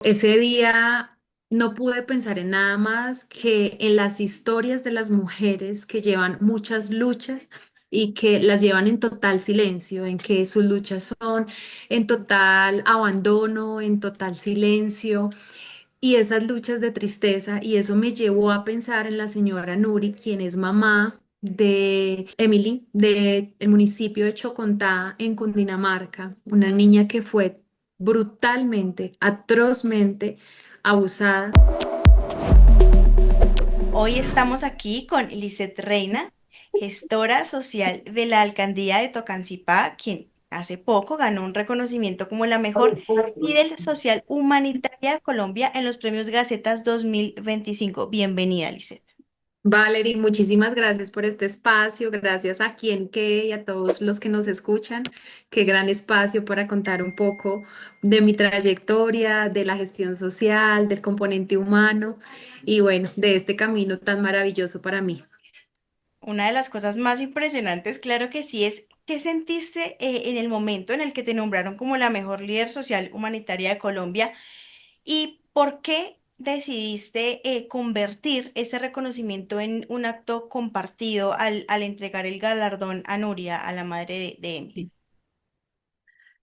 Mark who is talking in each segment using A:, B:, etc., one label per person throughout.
A: Ese día no pude pensar en nada más que en las historias de las mujeres que llevan muchas luchas y que las llevan en total silencio, en que sus luchas son en total abandono, en total silencio y esas luchas de tristeza. Y eso me llevó a pensar en la señora Nuri, quien es mamá de Emily, del municipio de Chocontá, en Cundinamarca, una niña que fue brutalmente, atrozmente abusada.
B: Hoy estamos aquí con Lisette Reina, gestora social de la Alcaldía de Tocancipá, quien hace poco ganó un reconocimiento como la mejor líder social humanitaria de Colombia en los premios Gacetas 2025. Bienvenida, Lisette.
A: Valerie, muchísimas gracias por este espacio, gracias a quien que y a todos los que nos escuchan. Qué gran espacio para contar un poco de mi trayectoria, de la gestión social, del componente humano y bueno, de este camino tan maravilloso para mí.
B: Una de las cosas más impresionantes, claro que sí, es qué sentiste en el momento en el que te nombraron como la mejor líder social humanitaria de Colombia. ¿Y por qué decidiste convertir ese reconocimiento en un acto compartido al entregar el galardón a Nuria, a la madre de Emily?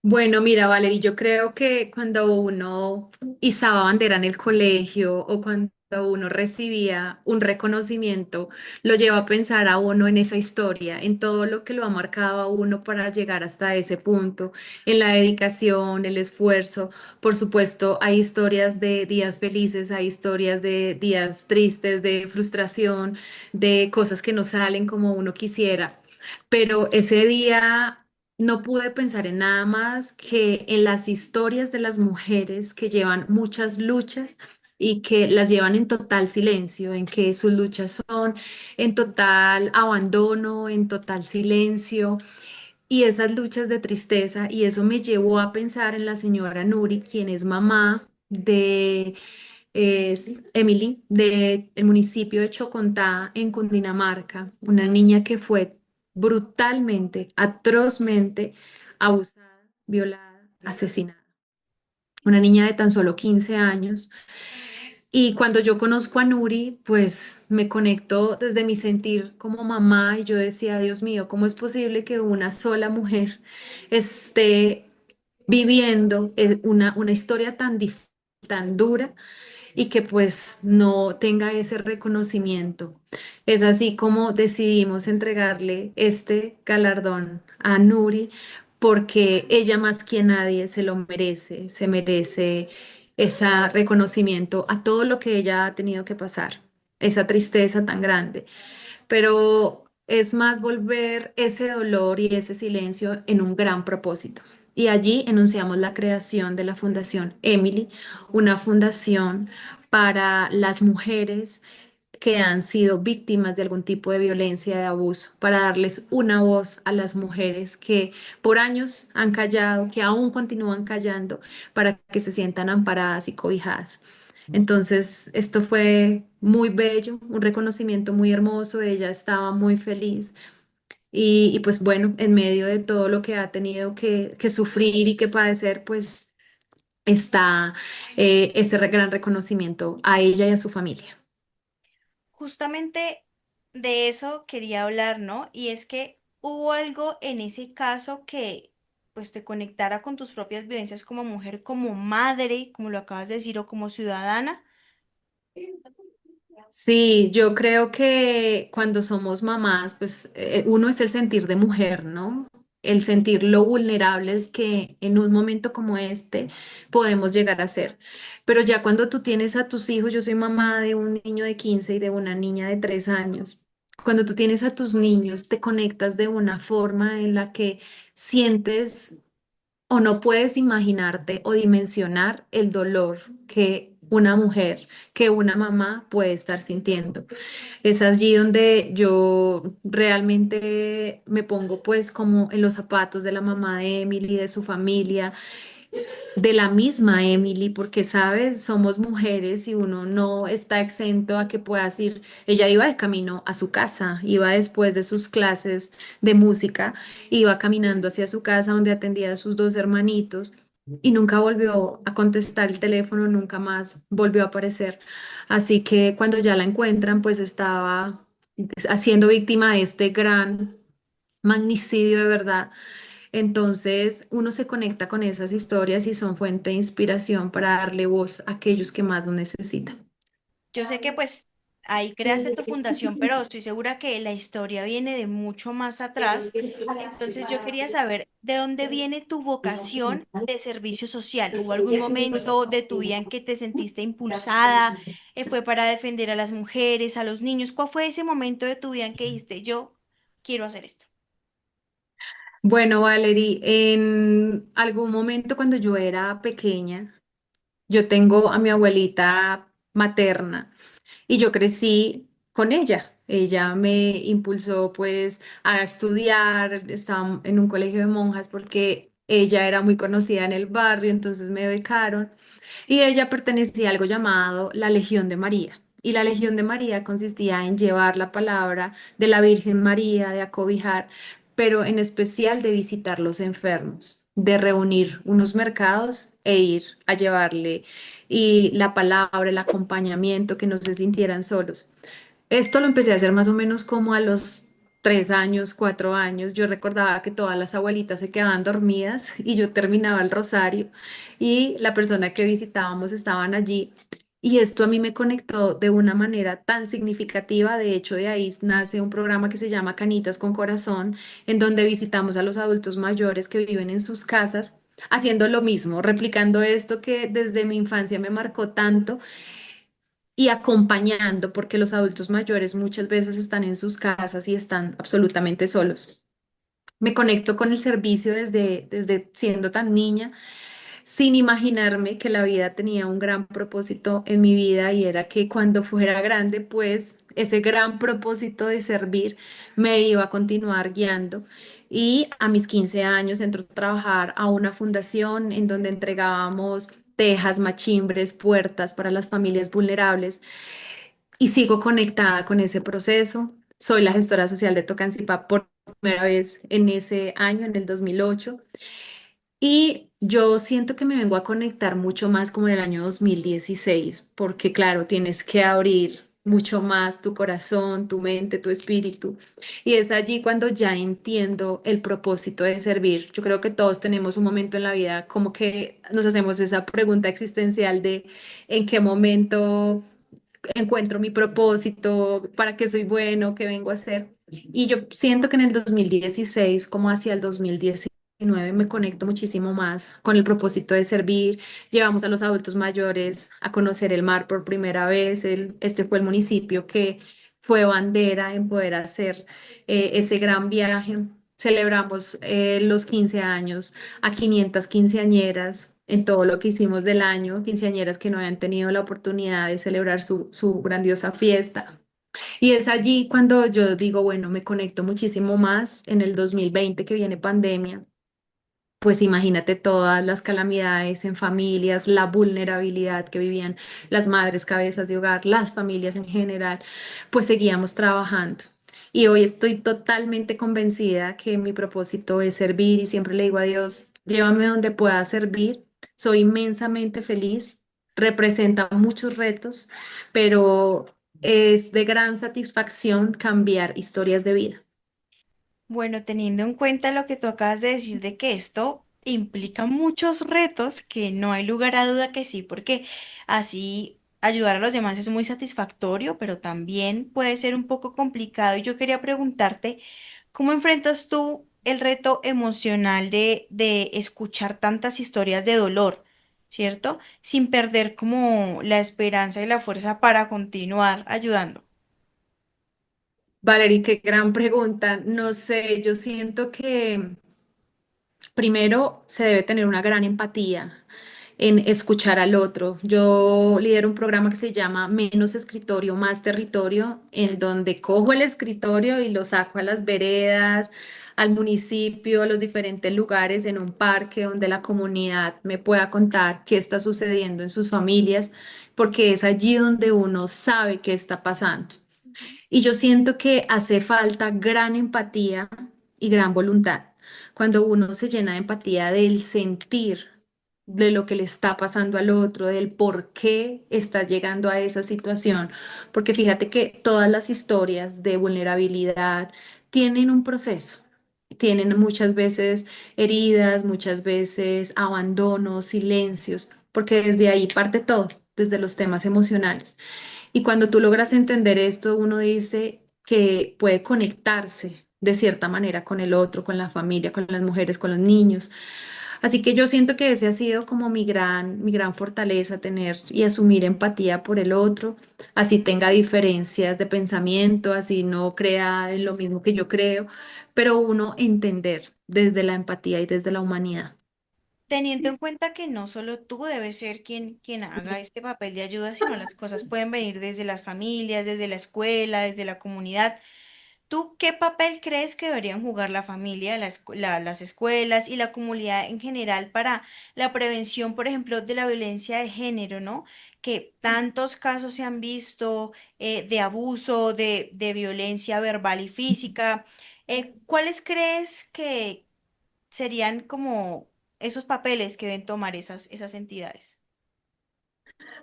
A: Bueno, mira, Valerie, yo creo que cuando uno izaba bandera en el colegio o cuando uno recibía un reconocimiento, lo lleva a pensar a uno en esa historia, en todo lo que lo ha marcado a uno para llegar hasta ese punto, en la dedicación, el esfuerzo. Por supuesto, hay historias de días felices, hay historias de días tristes, de frustración, de cosas que no salen como uno quisiera. Pero ese día no pude pensar en nada más que en las historias de las mujeres que llevan muchas luchas y que las llevan en total silencio, en que sus luchas son en total abandono, en total silencio y esas luchas de tristeza. Y eso me llevó a pensar en la señora Nuri, quien es mamá de Emily, del municipio de Chocontá, en Cundinamarca, una niña que fue brutalmente, atrozmente abusada, violada, asesinada. Una niña de tan solo 15 años. Y cuando yo conozco a Nuri, pues me conecto desde mi sentir como mamá y yo decía, Dios mío, ¿cómo es posible que una sola mujer esté viviendo una historia tan dura y que pues no tenga ese reconocimiento? Es así como decidimos entregarle este galardón a Nuri porque ella más que nadie se lo merece, se merece ese reconocimiento a todo lo que ella ha tenido que pasar, esa tristeza tan grande, pero es más volver ese dolor y ese silencio en un gran propósito. Y allí enunciamos la creación de la Fundación Emily, una fundación para las mujeres que han sido víctimas de algún tipo de violencia, de abuso, para darles una voz a las mujeres que por años han callado, que aún continúan callando, para que se sientan amparadas y cobijadas. Entonces, esto fue muy bello, un reconocimiento muy hermoso, ella estaba muy feliz y pues bueno, en medio de todo lo que ha tenido que sufrir y que padecer, pues está este gran reconocimiento a ella y a su familia.
B: Justamente de eso quería hablar, ¿no? Y es que hubo algo en ese caso que pues te conectara con tus propias vivencias como mujer, como madre, como lo acabas de decir, o como ciudadana.
A: Sí, yo creo que cuando somos mamás, pues uno es el sentir de mujer, ¿no? El sentir lo vulnerables que en un momento como este podemos llegar a ser. Pero ya cuando tú tienes a tus hijos, yo soy mamá de un niño de 15 y de una niña de 3 años. Cuando tú tienes a tus niños, te conectas de una forma en la que sientes o no puedes imaginarte o dimensionar el dolor que una mujer, que una mamá puede estar sintiendo. Es allí donde yo realmente me pongo pues como en los zapatos de la mamá de Emily, de su familia, de la misma Emily, porque sabes, somos mujeres y uno no está exento a que puedas ir. Ella iba de camino a su casa, iba después de sus clases de música, iba caminando hacia su casa donde atendía a sus dos hermanitos. y nunca volvió a contestar el teléfono, nunca más volvió a aparecer. Así que cuando ya la encuentran, pues estaba siendo víctima de este gran magnicidio de verdad. Entonces uno se conecta con esas historias y son fuente de inspiración para darle voz a aquellos que más lo necesitan.
B: Yo sé que pues ahí creaste tu fundación, pero estoy segura que la historia viene de mucho más atrás. Entonces yo quería saber de dónde viene tu vocación de servicio social. ¿Hubo algún momento de tu vida en que te sentiste impulsada? ¿Fue para defender a las mujeres, a los niños? ¿Cuál fue ese momento de tu vida en que dijiste, yo quiero hacer esto?
A: Bueno, Valerie, en algún momento cuando yo era pequeña, yo tengo a mi abuelita materna y yo crecí con ella. Ella me impulsó pues a estudiar, estaba en un colegio de monjas porque ella era muy conocida en el barrio, entonces me becaron. Y ella pertenecía a algo llamado la Legión de María. Y la Legión de María consistía en llevar la palabra de la Virgen María, de acobijar, pero en especial de visitar los enfermos, de reunir unos mercados e ir a llevarle y la palabra, el acompañamiento, que no se sintieran solos. Esto lo empecé a hacer más o menos como a los 3 años, 4 años. Yo recordaba que todas las abuelitas se quedaban dormidas y yo terminaba el rosario y la persona que visitábamos estaban allí. Y esto a mí me conectó de una manera tan significativa. De hecho, de ahí nace un programa que se llama Canitas con Corazón, en donde visitamos a los adultos mayores que viven en sus casas, haciendo lo mismo, replicando esto que desde mi infancia me marcó tanto y acompañando, porque los adultos mayores muchas veces están en sus casas y están absolutamente solos. Me conecto con el servicio desde siendo tan niña, sin imaginarme que la vida tenía un gran propósito en mi vida y era que cuando fuera grande, pues ese gran propósito de servir me iba a continuar guiando. Y a mis 15 años entró a trabajar a una fundación en donde entregábamos tejas, machimbres, puertas para las familias vulnerables y sigo conectada con ese proceso. Soy la gestora social de Tocancipá por primera vez en ese año, en el 2008. Y yo siento que me vengo a conectar mucho más como en el año 2016, porque claro, tienes que abrir mucho más tu corazón, tu mente, tu espíritu. Y es allí cuando ya entiendo el propósito de servir. Yo creo que todos tenemos un momento en la vida como que nos hacemos esa pregunta existencial de en qué momento encuentro mi propósito, para qué soy bueno, qué vengo a hacer. Y yo siento que en el 2016, como hacia el 2019, me conecto muchísimo más con el propósito de servir. Llevamos a los adultos mayores a conocer el mar por primera vez. Este fue el municipio que fue bandera en poder hacer ese gran viaje. Celebramos los 15 años a 500 quinceañeras en todo lo que hicimos del año, quinceañeras que no habían tenido la oportunidad de celebrar su grandiosa fiesta. Y es allí cuando yo digo, bueno, me conecto muchísimo más en el 2020 que viene pandemia. Pues imagínate todas las calamidades en familias, la vulnerabilidad que vivían las madres cabezas de hogar, las familias en general, pues seguíamos trabajando. Y hoy estoy totalmente convencida que mi propósito es servir y siempre le digo a Dios, llévame donde pueda servir. Soy inmensamente feliz, representa muchos retos, pero es de gran satisfacción cambiar historias de vida.
B: Bueno, teniendo en cuenta lo que tú acabas de decir de que esto implica muchos retos, que no hay lugar a duda que sí, porque así ayudar a los demás es muy satisfactorio, pero también puede ser un poco complicado. Y yo quería preguntarte, ¿cómo enfrentas tú el reto emocional de escuchar tantas historias de dolor, ¿cierto? Sin perder como la esperanza y la fuerza para continuar ayudando.
A: Valerie, qué gran pregunta. No sé, yo siento que primero se debe tener una gran empatía en escuchar al otro. Yo lidero un programa que se llama Menos escritorio, más territorio, en donde cojo el escritorio y lo saco a las veredas, al municipio, a los diferentes lugares, en un parque donde la comunidad me pueda contar qué está sucediendo en sus familias, porque es allí donde uno sabe qué está pasando. Y yo siento que hace falta gran empatía y gran voluntad. Cuando uno se llena de empatía del sentir, de lo que le está pasando al otro, del por qué está llegando a esa situación. Porque fíjate que todas las historias de vulnerabilidad tienen un proceso. Tienen muchas veces heridas, muchas veces abandonos, silencios, porque desde ahí parte todo, desde los temas emocionales. Y cuando tú logras entender esto, uno dice que puede conectarse de cierta manera con el otro, con la familia, con las mujeres, con los niños. Así que yo siento que ese ha sido como mi gran fortaleza, tener y asumir empatía por el otro, así tenga diferencias de pensamiento, así no crea en lo mismo que yo creo, pero uno entender desde la empatía y desde la humanidad.
B: Teniendo en cuenta que no solo tú debes ser quien haga este papel de ayuda, sino las cosas pueden venir desde las familias, desde la escuela, desde la comunidad. ¿Tú qué papel crees que deberían jugar la familia, las escuelas y la comunidad en general para la prevención, por ejemplo, de la violencia de género, ¿no? Que tantos casos se han visto de abuso, de violencia verbal y física. ¿Cuáles crees que serían como esos papeles que deben tomar esas entidades?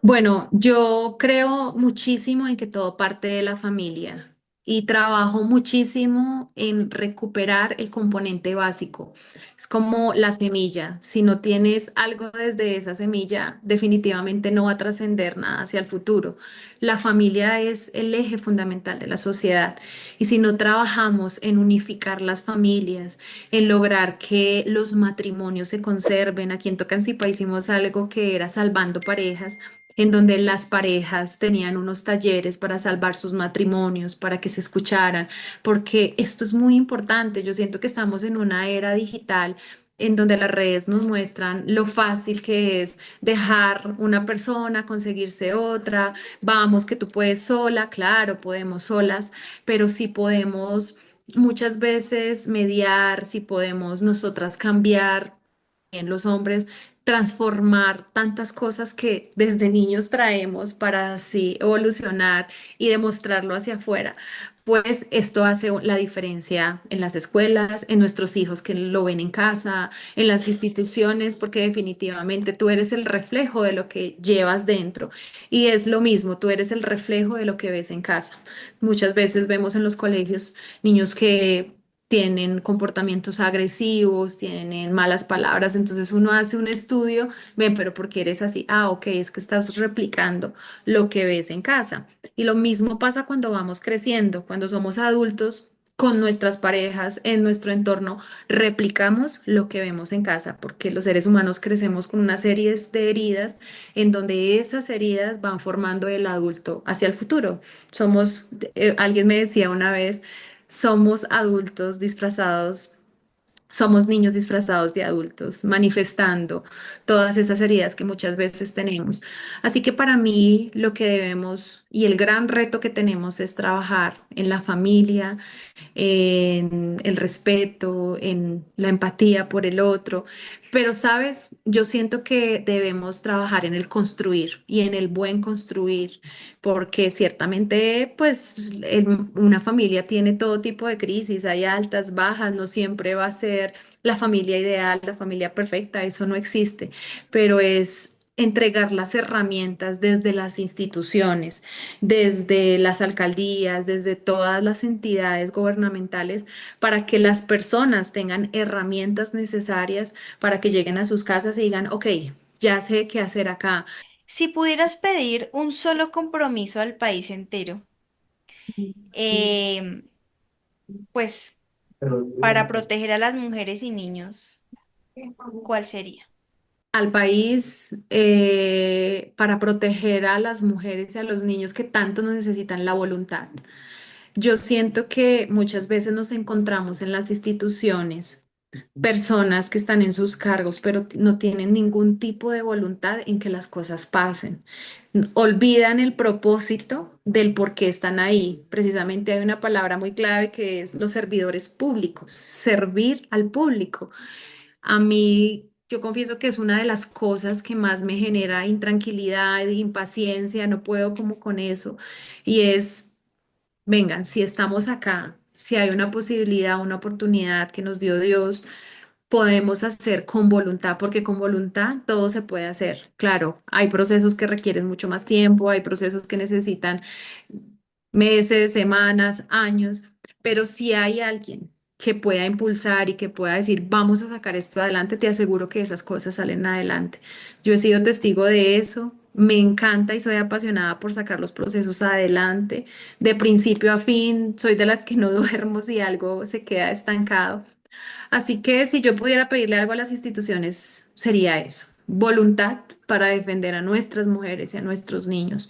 A: Bueno, yo creo muchísimo en que todo parte de la familia y trabajo muchísimo en recuperar el componente básico. Es como la semilla. Si no tienes algo desde esa semilla, definitivamente no va a trascender nada hacia el futuro. La familia es el eje fundamental de la sociedad y si no trabajamos en unificar las familias, en lograr que los matrimonios se conserven, aquí en Tocancipá hicimos algo que era salvando parejas en donde las parejas tenían unos talleres para salvar sus matrimonios, para que se escucharan, porque esto es muy importante. Yo siento que estamos en una era digital en donde las redes nos muestran lo fácil que es dejar una persona, conseguirse otra, vamos, que tú puedes sola, claro, podemos solas, pero sí podemos muchas veces mediar, si podemos nosotras cambiar en los hombres transformar tantas cosas que desde niños traemos para así evolucionar y demostrarlo hacia afuera, pues esto hace la diferencia en las escuelas, en nuestros hijos que lo ven en casa, en las instituciones, porque definitivamente tú eres el reflejo de lo que llevas dentro y es lo mismo, tú eres el reflejo de lo que ves en casa. Muchas veces vemos en los colegios niños que tienen comportamientos agresivos, tienen malas palabras, entonces uno hace un estudio, ven, pero ¿por qué eres así? Ah, ok, es que estás replicando lo que ves en casa. Y lo mismo pasa cuando vamos creciendo, cuando somos adultos. Con nuestras parejas, en nuestro entorno, replicamos lo que vemos en casa, porque los seres humanos crecemos con una serie de heridas en donde esas heridas van formando el adulto hacia el futuro. Somos, alguien me decía una vez, somos adultos disfrazados, somos niños disfrazados de adultos, manifestando todas esas heridas que muchas veces tenemos. Así que para mí lo que debemos y el gran reto que tenemos es trabajar en la familia, en el respeto, en la empatía por el otro. Pero, sabes, yo siento que debemos trabajar en el construir y en el buen construir, porque ciertamente, pues, una familia tiene todo tipo de crisis, hay altas, bajas, no siempre va a ser la familia ideal, la familia perfecta, eso no existe, pero es entregar las herramientas desde las instituciones, desde las alcaldías, desde todas las entidades gubernamentales, para que las personas tengan herramientas necesarias para que lleguen a sus casas y digan, ok, ya sé qué hacer acá.
B: Si pudieras pedir un solo compromiso al país entero, em, pues para proteger a las mujeres y niños, ¿cuál sería?
A: Al país para proteger a las mujeres y a los niños que tanto nos necesitan la voluntad. Yo siento que muchas veces nos encontramos en las instituciones personas que están en sus cargos, pero no tienen ningún tipo de voluntad en que las cosas pasen. Olvidan el propósito del por qué están ahí. Precisamente hay una palabra muy clave que es los servidores públicos, servir al público. A mí, yo confieso que es una de las cosas que más me genera intranquilidad, impaciencia, no puedo como con eso. Y es, vengan, si estamos acá, si hay una posibilidad, una oportunidad que nos dio Dios, podemos hacer con voluntad, porque con voluntad todo se puede hacer. Claro, hay procesos que requieren mucho más tiempo, hay procesos que necesitan meses, semanas, años, pero si hay alguien que pueda impulsar y que pueda decir, vamos a sacar esto adelante, te aseguro que esas cosas salen adelante. Yo he sido testigo de eso. Me encanta y soy apasionada por sacar los procesos adelante, de principio a fin. Soy de las que no duermo si algo se queda estancado. Así que si yo pudiera pedirle algo a las instituciones, sería eso, voluntad para defender a nuestras mujeres y a nuestros niños.